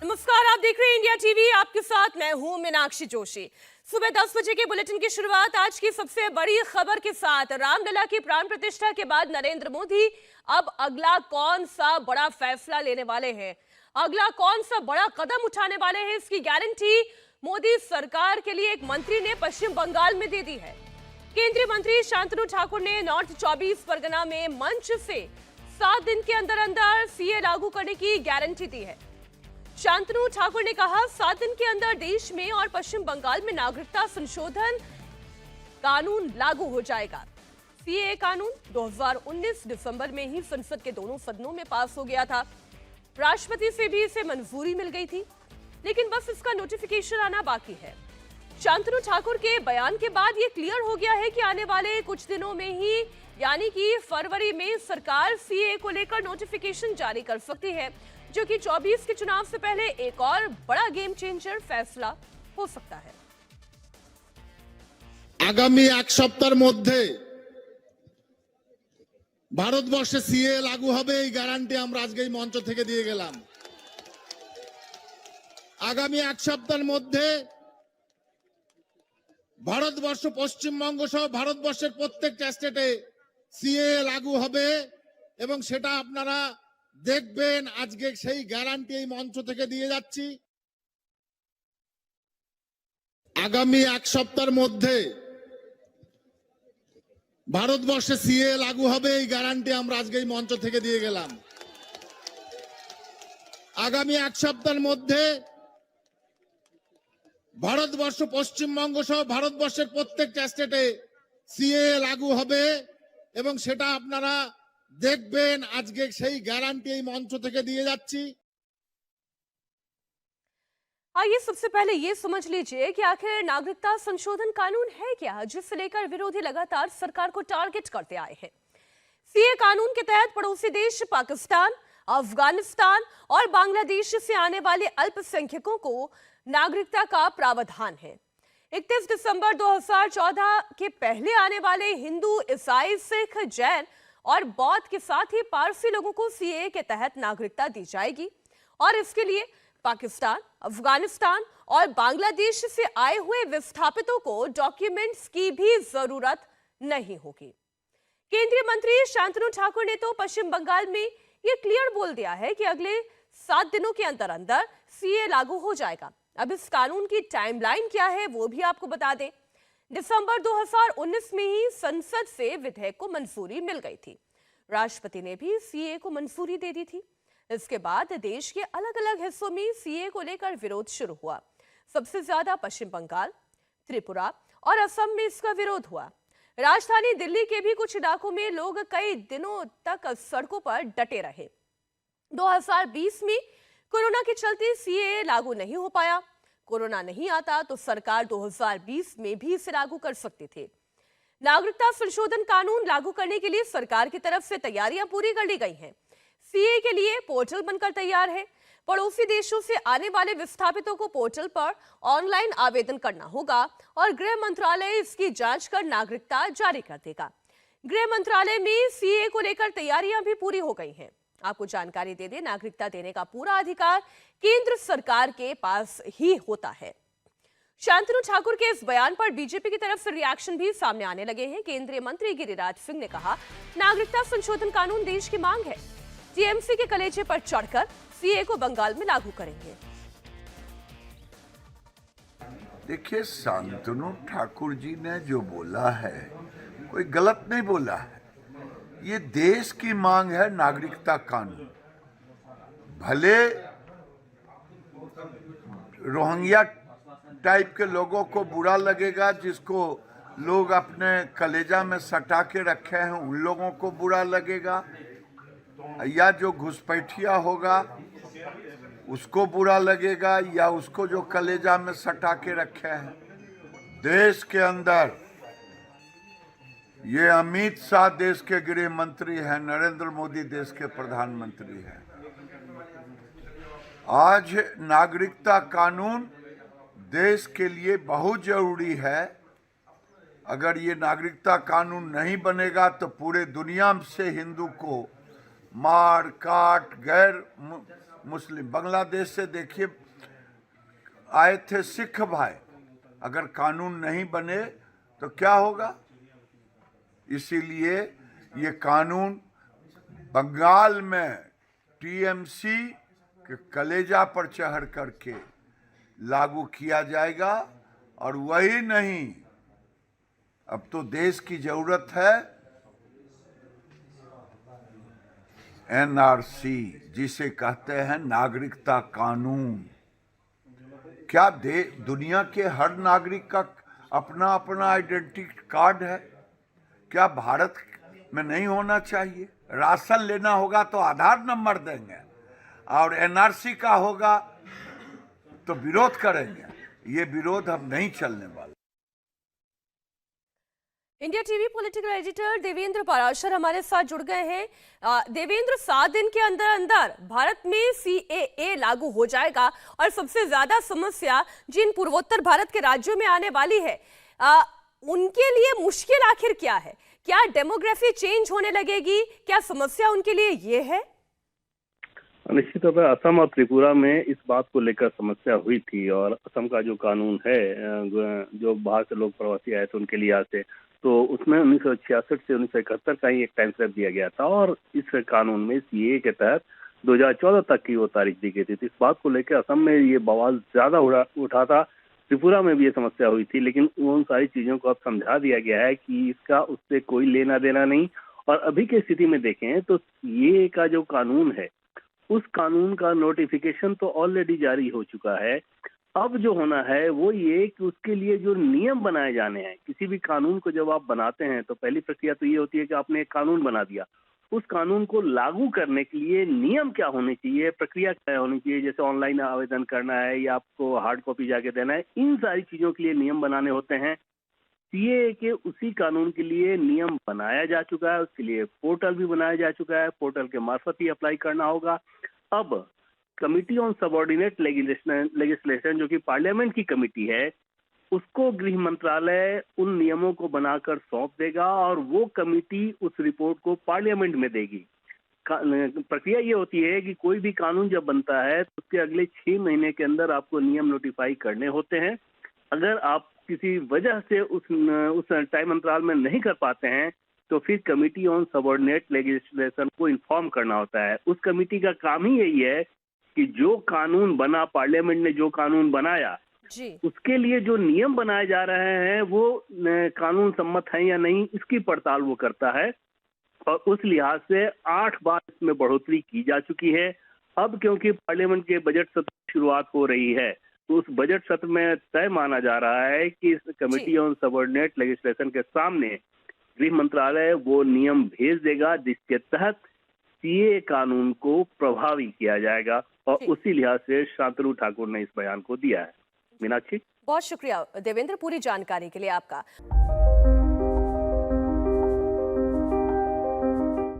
नमस्कार, आप देख रहे हैं इंडिया टीवी। आपके साथ मैं हूं मीनाक्षी जोशी। सुबह 10 बजे के बुलेटिन की शुरुआत आज की सबसे बड़ी खबर के साथ। रामलला की प्राण प्रतिष्ठा के बाद नरेंद्र मोदी अब अगला कौन सा बड़ा फैसला लेने वाले हैं, अगला कौन सा बड़ा कदम उठाने वाले हैं, इसकी गारंटी मोदी सरकार के लिए एक मंत्री ने पश्चिम बंगाल में दे दी है। केंद्रीय मंत्री शांतनु ठाकुर ने नॉर्थ 24 परगना में मंच से 7 दिन के अंदर अंदर सीए लागू करने की गारंटी दी है। शांतनु ठाकुर ने कहा 7 दिन के अंदर देश में और पश्चिम बंगाल में नागरिकता संशोधन कानून लागू हो जाएगा। सीए कानून 2019 दिसंबर में ही संसद के दोनों सदनों में पास हो गया था। राष्ट्रपति से भी इसे मंजूरी मिल गई थी, लेकिन बस इसका नोटिफिकेशन आना बाकी है। शांतनु ठाकुर के बयान के बाद ये क्लियर हो गया है कि आने वाले कुछ दिनों में ही यानी कि फरवरी में सरकार सीए को लेकर नोटिफिकेशन जारी कर सकती है, जो कि 24 के चुनाव से पहले एक और बड़ा गेम चेंजर फैसला हो सकता है। आगामी एक सप्ताहेर मध्य भारतवर्षे सीए लागू होबे এই গ্যারান্টি আমরা আজকে এই মঞ্চ থেকে দিয়ে গেলাম। আগামী এক সপ্তাহের মধ্যে ভারতবর্ষ পশ্চিমবঙ্গ সহ ভারতবর্ষের প্রত্যেকটা স্টেটে सीए लागू হবে এবং সেটা আপনারা দেখবেন। আজকে সেই গ্যারান্টি এই মঞ্চ থেকে দিয়ে যাচ্ছি। আগামী এক সপ্তাহের মধ্যে ভারতবর্ষে सीए लागू হবে এই গ্যারান্টি আমরা আজকে এই মঞ্চ থেকে দিয়ে গেলাম। আগামী এক সপ্তাহের মধ্যে ভারতবর্ষ পশ্চিমবঙ্গ সহ ভারতবর্ষের প্রত্যেকটা স্টেটে सीए लागू হবে এবং সেটা আপনারা দেখবেন। আজকে সেই গ্যারান্টি এই মঞ্চ থেকে দিয়ে যাচ্ছি। आइए सबसे पहले ये समझ लीजिए कि आखिर नागरिकता संशोधन कानून है क्या, जिसे लेकर विरोधी लगातार सरकार को टारगेट करते आए हैं। सीए कानून के तहत पड़ोसी देश पाकिस्तान, अफगानिस्तान और बांग्लादेश से आने वाले अल्पसंख्यकों को नागरिकता का प्रावधान है। 31 दिसंबर 2014 के पहले आने वाले हिंदू, ईसाई, सिख, जैन और बौद्ध के साथ ही पारसी लोगों को सीए के तहत नागरिकता दी जाएगी और इसके लिए पाकिस्तान, अफगानिस्तान और बांग्लादेश से आए हुए विस्थापितों को डॉक्यूमेंट्स की भी जरूरत नहीं होगी। केंद्रीय मंत्री शांतनु ठाकुर ने तो पश्चिम बंगाल में यह क्लियर बोल दिया है कि अगले 7 दिनों के अंदर अंदर सीए लागू हो जाएगा। अब इस कानून की टाइमलाइन क्या है वो भी आपको बता दें। दिसंबर 2019 में ही संसद से विधेयक को मंजूरी मिल गई थी। राष्ट्रपति ने भी सीए को मंजूरी दे दी थी। इसके बाद देश के अलग अलग हिस्सों में सीए को लेकर विरोध शुरू हुआ। सबसे ज्यादा पश्चिम बंगाल, त्रिपुरा और असम में इसका विरोध हुआ। राजधानी दिल्ली के भी कुछ इलाकों में लोग कई दिनों तक सड़कों पर डटे रहे। 2020 में कोरोना के चलते सीए लागू नहीं हो पाया। कोरोना नहीं आता तो सरकार 2020 में भी इसे लागू कर सकती थी। नागरिकता संशोधन कानून लागू करने के लिए सरकार की तरफ से तैयारियां पूरी कर ली गई हैं। सीए के लिए पोर्टल बनकर तैयार है। पड़ोसी देशों से आने वाले विस्थापितों को पोर्टल पर ऑनलाइन आवेदन करना होगा और गृह मंत्रालय इसकी जांच कर नागरिकता जारी कर देगा। गृह मंत्रालय में सीए को लेकर तैयारियां भी पूरी हो गई हैं। आपको जानकारी दे दें, नागरिकता देने का पूरा अधिकार केंद्र सरकार के पास ही होता है। शांतनु ठाकुर के इस बयान पर बीजेपी की तरफ से रिएक्शन भी सामने आने लगे हैं। केंद्रीय मंत्री गिरिराज सिंह ने कहा, नागरिकता संशोधन कानून देश की मांग है। टीएमसी के कलेजे पर चढ़कर सीए को बंगाल में लागू करेंगे। देखिए, शांतनु ठाकुर जी ने जो बोला है कोई गलत नहीं बोला है। ये देश की मांग है नागरिकता कानून। भले रोहिंग्या टाइप के लोगों को बुरा लगेगा, जिसको लोग अपने कलेजा में सटा के रखे हैं उन लोगों को बुरा लगेगा, या जो घुसपैठिया होगा उसको बुरा लगेगा, या उसको जो कलेजा में सटा के रखे हैं। देश के अंदर ये अमित शाह देश के गृह मंत्री हैं, नरेंद्र मोदी देश के प्रधानमंत्री हैं। आज नागरिकता कानून देश के लिए बहुत जरूरी है। अगर ये नागरिकता कानून नहीं बनेगा तो पूरे दुनिया से हिंदू को मार काट, गैर मुस्लिम। बांग्लादेश से देखिए आए थे सिख भाई, अगर कानून नहीं बने तो क्या होगा? इसीलिए ये कानून बंगाल में टीएमसी के कलेजा पर चढ़ करके लागू किया जाएगा। और वही नहीं, अब तो देश की जरूरत है एनआरसी, जिसे कहते हैं नागरिकता कानून। क्या दुनिया के हर नागरिक का अपना अपना आइडेंटिटी कार्ड है? क्या भारत में नहीं होना चाहिए? राशन लेना होगा तो आधार नंबर देंगे, और एनआरसी का होगा तो विरोध करेंगे। ये विरोध अब नहीं चलने वाला। India TV political editor Devendra Parashar हमारे साथ जुड़ गए हैं। देवेंद्र, 7 दिन के अंदर अंदर भारत में सीएए लागू हो जाएगा और सबसे ज्यादा समस्या जिन पूर्वोत्तर भारत के राज्यों में आने वाली है, उनके लिए मुश्किल आखिर क्या है? क्या डेमोग्राफी चेंज होने लगेगी? क्या समस्या उनके लिए ये है? निश्चित तौर पर असम और त्रिपुरा में इस बात को लेकर समस्या हुई थी, और असम का जो कानून है, जो बाहर से लोग प्रवासी आए थे उनके लिहाज से, तो उसमें 1966 से 1971 का ही एक टाइम फ्रेम दिया गया था, और इस कानून में सीएए के तहत 2014 तक की वो तारीख दी गई थी। तो इस बात को लेकर असम में ये बवाल ज्यादा उठा था। त्रिपुरा में भी ये समस्या हुई थी, लेकिन उन सारी चीजों को अब समझा दिया गया है कि इसका उससे कोई लेना देना नहीं। और अभी की स्थिति में देखें तो सीएए का जो कानून है, उस कानून का नोटिफिकेशन तो ऑलरेडी जारी हो चुका है। अब जो होना है वो ये कि उसके लिए जो नियम बनाए जाने हैं, किसी भी कानून को जब आप बनाते हैं तो पहली प्रक्रिया तो ये होती है कि आपने एक कानून बना दिया, उस कानून को लागू करने के लिए नियम क्या होने चाहिए, प्रक्रिया क्या होनी चाहिए, जैसे ऑनलाइन आवेदन करना है या आपको हार्ड कॉपी जाके देना है, इन सारी चीजों के लिए नियम बनाने होते हैं। सीएए के उसी कानून के लिए नियम बनाया जा चुका है, उसके लिए पोर्टल भी बनाया जा चुका है, पोर्टल के मार्फत ही अप्लाई करना होगा। अब कमिटी ऑन सबऑर्डिनेट लेजिस्लेशन जो कि पार्लियामेंट की कमिटी है, उसको गृह मंत्रालय उन नियमों को बनाकर सौंप देगा और वो कमिटी उस रिपोर्ट को पार्लियामेंट में देगी। प्रक्रिया ये होती है कि कोई भी कानून जब बनता है तो उसके अगले 6 महीने के अंदर आपको नियम नोटिफाई करने होते हैं। अगर आप किसी वजह से उस टाइम अंतराल में नहीं कर पाते हैं तो फिर कमिटी ऑन सबऑर्डिनेट लेजिस्लेशन को इन्फॉर्म करना होता है। उस कमिटी का काम ही यही है कि जो कानून बना, पार्लियामेंट ने जो कानून बनाया जी, उसके लिए जो नियम बनाए जा रहे हैं वो कानून सम्मत है या नहीं, इसकी पड़ताल वो करता है। और उस लिहाज से 8 बार इसमें बढ़ोतरी की जा चुकी है। अब क्योंकि पार्लियामेंट के बजट सत्र की शुरुआत हो रही है, तो उस बजट सत्र में तय माना जा रहा है कि इस कमिटी ऑन सबऑर्डिनेट लेजिस्लेशन के सामने गृह मंत्रालय वो नियम भेज देगा जिसके तहत सीएए कानून को प्रभावी किया जाएगा। और उसी लिहाज से शांतनु ठाकुर ने इस बयान को दिया है। मीनाक्षी, बहुत शुक्रिया देवेंद्र पूरी जानकारी के लिए आपका।